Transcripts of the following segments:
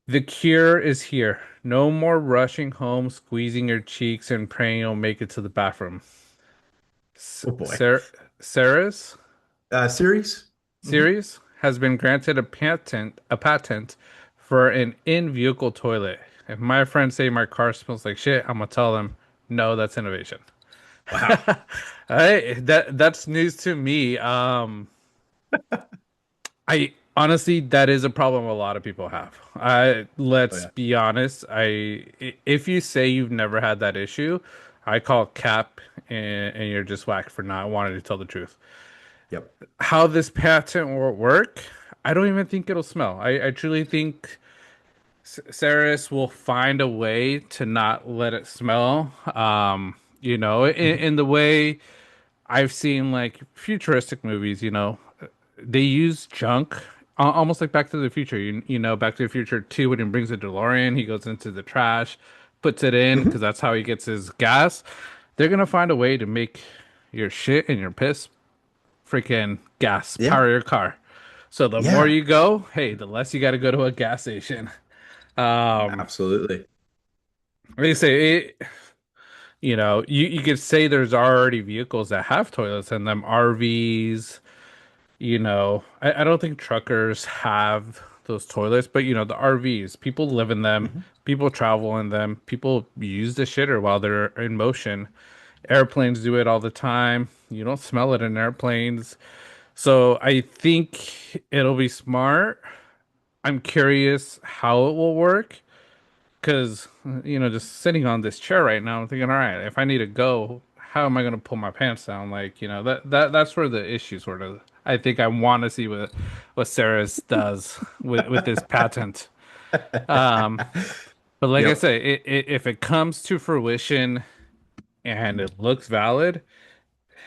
The cure is here. No more rushing home, squeezing your cheeks, and praying you'll make it to the bathroom. S Oh boy. Sar Sarah's Series? Hmm. series has been granted a patent for an in-vehicle toilet. If my friends say my car smells like shit, I'm gonna tell them, no, that's innovation. Wow. That's news to me. I honestly, that is a problem a lot of people have. Oh Let's yeah. be honest. If you say you've never had that issue, I call cap, and you're just whack for not wanting to tell the truth. Yep. How this patent will work, I don't even think it'll smell. I truly think Saris will find a way to not let it smell. Hmm. In the way I've seen like futuristic movies, they use junk, almost like Back to the Future. Back to the Future 2 when he brings the DeLorean, he goes into the trash, puts it in Hmm. because that's how he gets his gas. They're gonna find a way to make your shit and your piss freaking gas Yeah. power your car. So the more Yeah. you go, hey, the less you got to go to a gas station. Um, Absolutely. like I say, you could say there's already vehicles that have toilets in them, RVs. I don't think truckers have those toilets, but the RVs, people live in them, Hmm. people travel in them, people use the shitter while they're in motion. Airplanes do it all the time. You don't smell it in airplanes. So I think it'll be smart. I'm curious how it will work because, just sitting on this chair right now, I'm thinking, all right, if I need to go, how am I going to pull my pants down? Like, that's where the issue sort of, I think I want to see what Sarah's does with this patent. Um, but like I Yep. say, if it comes to fruition and it looks valid,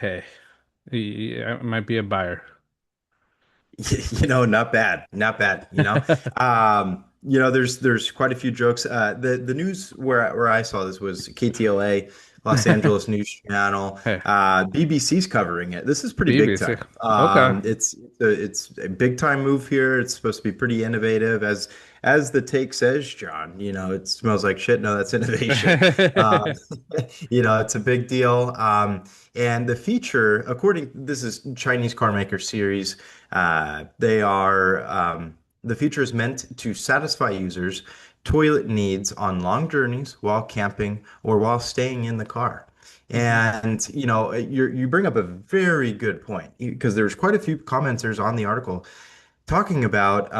hey, I might be a buyer. Not bad, not bad. There's quite a few jokes. The news where I saw this was KTLA, Los Angeles News Channel. Hey, BBC's covering it. This is pretty big BBC. time. Okay. It's a big time move here. It's supposed to be pretty innovative, as the take says, John. It smells like shit. No, that's innovation. Um, it's a big deal. And the feature, this is Chinese car maker series. They are the feature is meant to satisfy users' toilet needs on long journeys while camping or while staying in the car. Mhm. And you bring up a very good point because there's quite a few commenters on the article talking about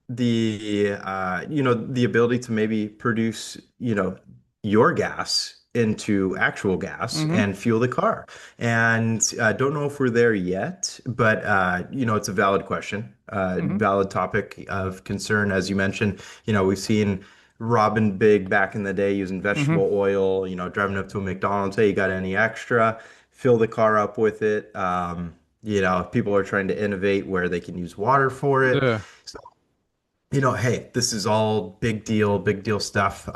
the ability to maybe produce your gas into actual gas Mhm. and fuel the car. And I don't know if we're there yet, but it's a valid question, Mhm. valid topic of concern. As you mentioned, we've seen Robin Big back in the day using Mhm. vegetable oil, driving up to a McDonald's, hey, you got any extra? Fill the car up with it. People are trying to innovate where they can use water for it. Yeah. So, hey, this is all big deal stuff.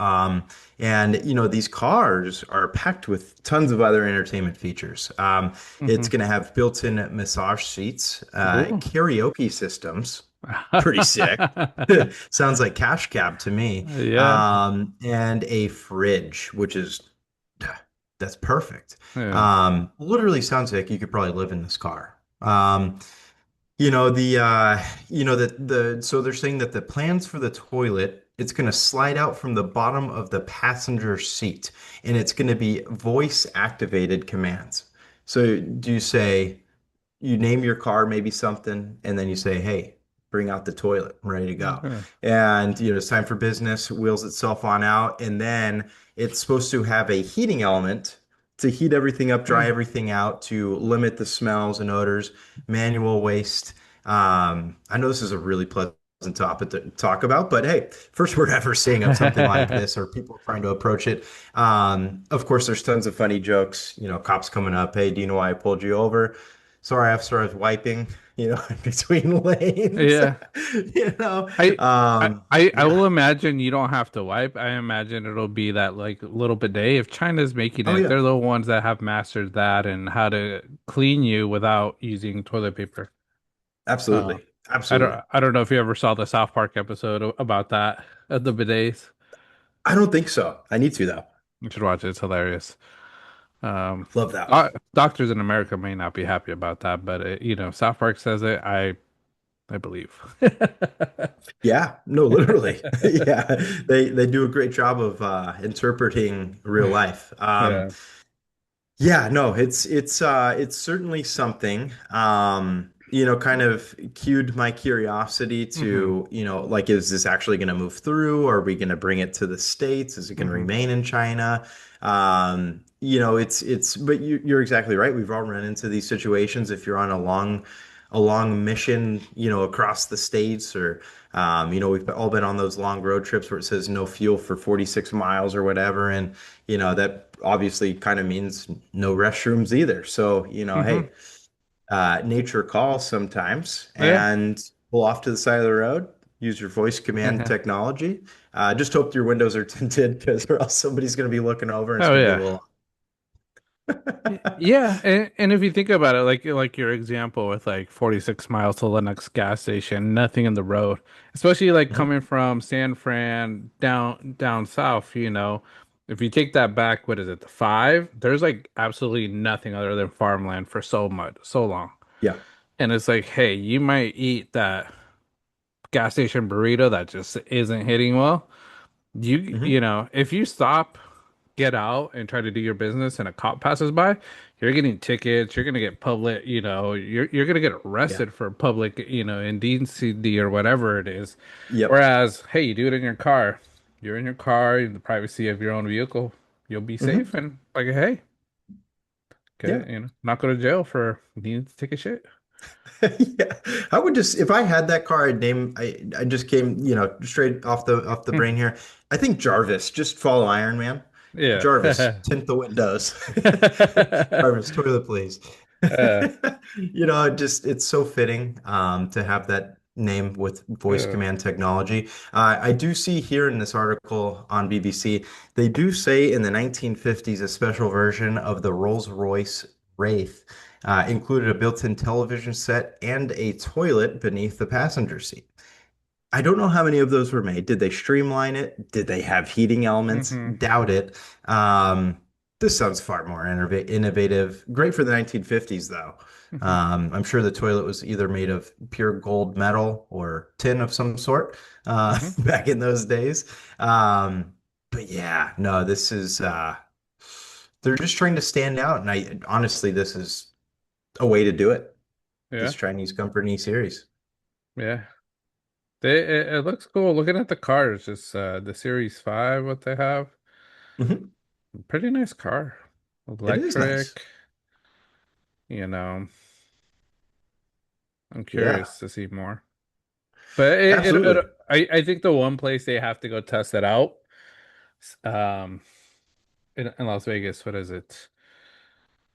And these cars are packed with tons of other entertainment features. It's Mhm. going to have built-in massage seats, Ooh. karaoke systems. Pretty sick. Sounds like Cash Cab to me. Yeah. And a fridge, which is that's perfect. Yeah. Literally sounds like you could probably live in this car. So they're saying that the plans for the toilet, it's going to slide out from the bottom of the passenger seat, and it's going to be voice activated commands. So do you say, you name your car maybe something, and then you say, hey, bring out the toilet, I'm ready to go. Okay. And it's time for business, wheels itself on out, and then it's supposed to have a heating element to heat everything up, dry Yeah. everything out, to limit the smells and odors, manual waste. I know this is a really pleasant topic to talk about, but hey, first we're ever seeing of something like this, or people trying to approach it. Of course, there's tons of funny jokes, cops coming up, hey, do you know why I pulled you over? Sorry, I started wiping, in between lanes. Yeah. You know, I I yeah. will imagine you don't have to wipe. I imagine it'll be that like little bidet. If China's making Oh it, yeah, they're the ones that have mastered that and how to clean you without using toilet paper. Uh, absolutely. Absolutely. I don't know if you ever saw the South Park episode about that, the bidets. I don't think so. I need to though. You should watch it. It's hilarious. Um, Love that. doctors in America may not be happy about that, but South Park says it. I believe. Yeah, no, literally. Yeah, they do a great job of interpreting real life. Yeah. Yeah, no, it's certainly something. Kind of cued my curiosity Hmm. to, like, is this actually going to move through? Are we going to bring it to the States? Is it going to Hmm. remain in China? But you're exactly right. We've all run into these situations if you're on a long mission, across the states, or we've all been on those long road trips where it says no fuel for 46 miles or whatever, and that obviously kind of means no restrooms either. So, Hmm. hey, nature calls sometimes, Yeah. and pull off to the side of the road, use your voice command technology. Just hope your windows are tinted because or else somebody's going to be looking over and it's Oh going to be a yeah. little. Yeah, and if you think about it, like your example with like 46 miles to the next gas station, nothing in the road, especially like Mhm. coming from San Fran down south, if you take that back, what is it, the five? There's like absolutely nothing other than farmland for so long. Yeah. And it's like, hey, you might eat that gas station burrito that just isn't hitting well. Hmm. If you stop, get out and try to do your business and a cop passes by, you're getting tickets, you're gonna get public, you're gonna get Yeah. arrested for public, indecency or whatever it is. Yep. Whereas, hey, you do it in your car. You're in your car in the privacy of your own vehicle. You'll be safe Hmm. and like, hey, Yeah. okay, not go to jail for needing to take a shit. Yeah, I would just if I had that car, I just came, straight off the Hmm. brain here. I think Jarvis, just follow Iron Man. Yeah. Jarvis, tint the windows. Jarvis, toilet please. uh, It's so fitting to have that name with voice uh, command technology. I do see here in this article on BBC, they do say in the 1950s a special version of the Rolls-Royce Wraith included a built-in television set and a toilet beneath the passenger seat. I don't know how many of those were made. Did they streamline it? Did they have heating elements? hmm Doubt it. Um, this sounds far more innovative. Great for the 1950s, though. hmm I'm sure the toilet was either made of pure gold metal or tin of some sort hmm back in those days. But yeah, no, they're just trying to stand out. And I honestly, this is a way to do it. This Yeah. Chinese company series. Yeah. It looks cool. Looking at the cars, just the Series 5, what they have. Mhm. Pretty nice car. It is nice. Electric, you know. I'm Yeah, curious to see more. But absolutely. I think the one place they have to go test it out, um, in Las Vegas, what is it?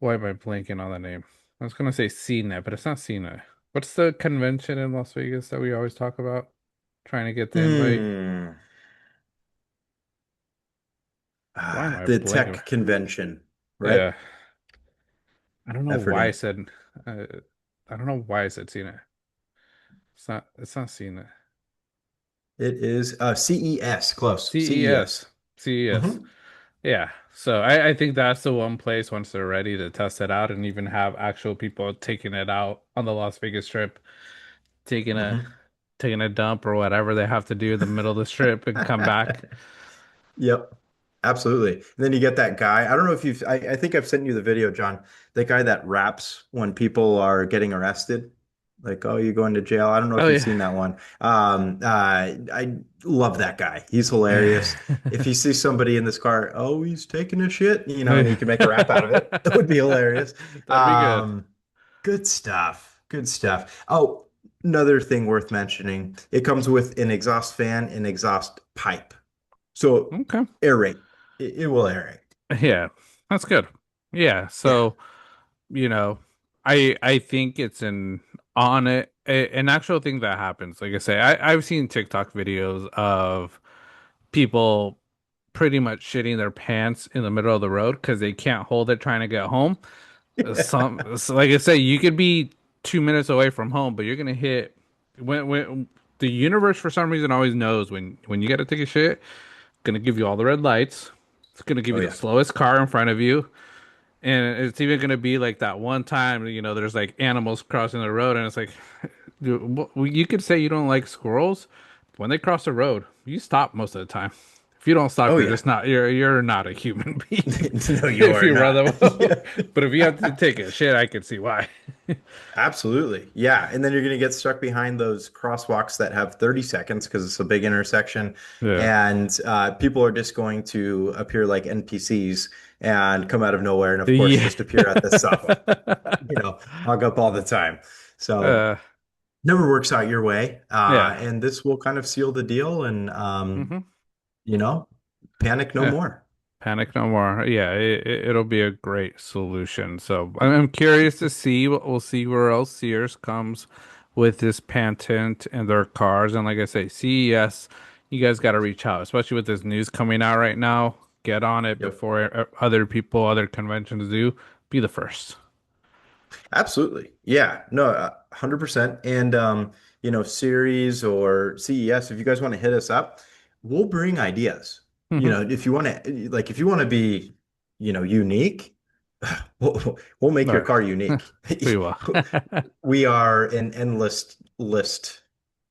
Why am I blanking on the name? I was gonna say CNET, but it's not CNET. What's the convention in Las Vegas that we always talk about? Trying to get the invite. Hmm. Why am I The blanking? tech convention, right? Yeah. I don't know I why I forget. said uh, I don't know why I said Cena. It's not Cena. It is CES, close. CES. CES. CES. Hmm. Yeah. So I think that's the one place once they're ready to test it out and even have actual people taking it out on the Las Vegas Strip, taking a Hmm. taking a dump or whatever they have to do in the middle of the strip and come back. Yep, absolutely. And then you get that guy. I don't know if I think I've sent you the video, John. The guy that raps when people are getting arrested. Like, oh, you're going to jail. I don't know Oh if you've yeah. seen that one. I love that guy. He's hilarious. If you see somebody in this car, oh, he's taking a shit, and you can make a rap out of it, it would be hilarious. That'd be good. Good stuff. Good stuff. Oh, another thing worth mentioning. It comes with an exhaust fan and exhaust pipe. So Okay. aerate. It will aerate. Yeah. That's good. Yeah. Yeah. So I think it's an actual thing that happens. Like I say, I've seen TikTok videos of people pretty much shitting their pants in the middle of the road because they can't hold it trying to get home. Yeah. So like I say, you could be 2 minutes away from home, but you're gonna hit. when the universe for some reason always knows when you got to take a shit, it's gonna give you all the red lights. It's gonna give Oh you the yeah. slowest car in front of you, and it's even gonna be like that one time, there's like animals crossing the road, and it's like, dude, you could say you don't like squirrels. When they cross the road, you stop most of the time. If you don't stop, Oh you're yeah. just not you're not a human being. No, you If are you run not. them Yeah. over. But if you have to take a shit, I can see why. Absolutely. Yeah. And then you're going to get stuck behind those crosswalks that have 30 seconds because it's a big intersection. Yeah. And people are just going to appear like NPCs and come out of nowhere. And of course, Yeah. just appear at the stoplight, hog up all the time. So Uh, never works out your way. yeah. And this will kind of seal the deal and, Hmm. you know, panic no Yeah. more. Panic no more. Yeah, it'll be a great solution. So I'm curious to see what we'll see where else Sears comes with this patent and their cars. And like I say, CES, you guys got to reach out, especially with this news coming out right now. Get on it Yep. before other people, other conventions do. Be the first. Absolutely. Yeah. No, 100%. And series or CES, if you guys want to hit us up, we'll bring ideas. Hmm. If you want to if you want to be, unique, we'll make your No, car unique. we will. We are an endless list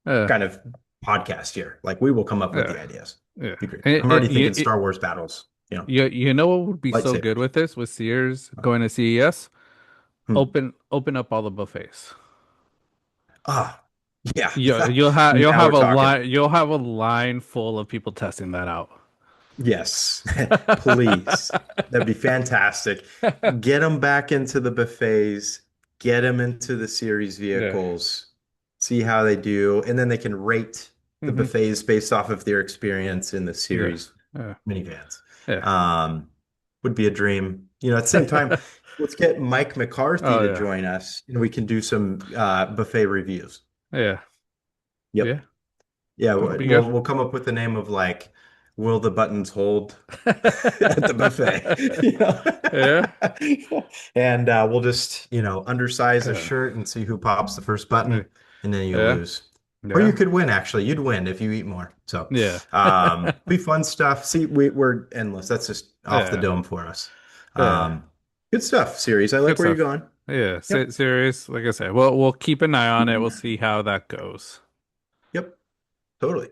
uh, kind of podcast here. Like we will come up with yeah, the ideas. yeah. Be great. And I'm already thinking Star Wars battles, you know what would be so good lightsabers. with this with Sears going to CES? Hmm. Open up all the buffets. Ah, yeah. You'll Now we're have a talking. line full of people testing that out. Yes, please. That'd be fantastic. Get them back into the buffets, get them into the series Yeah. vehicles, see how they do, and then they can rate the Hmm. buffets based off of their experience in the Yeah. series Yeah. minivans. Yeah. Um, would be a dream. At the same time, let's get Mike McCarthy Oh to yeah. join us and we can do some buffet reviews. Yeah. Yep. Yeah. Yeah, That'll be we'll good. we'll come up with the name of like, will the buttons hold at the buffet? Yeah. And we'll just, undersize a Yeah. shirt and see who pops the first button, and then you Yeah. lose. Or you Yeah. could win, actually. You'd win if you eat more. So, Yeah. be fun stuff. See, we're endless. That's just off the Yeah. dome for us. Yeah. Um, good stuff, series. I Good like where you're stuff. going. Yeah. Yep. Serious. Like I said, we'll keep an eye on it. We'll see how that goes. Yep. Totally.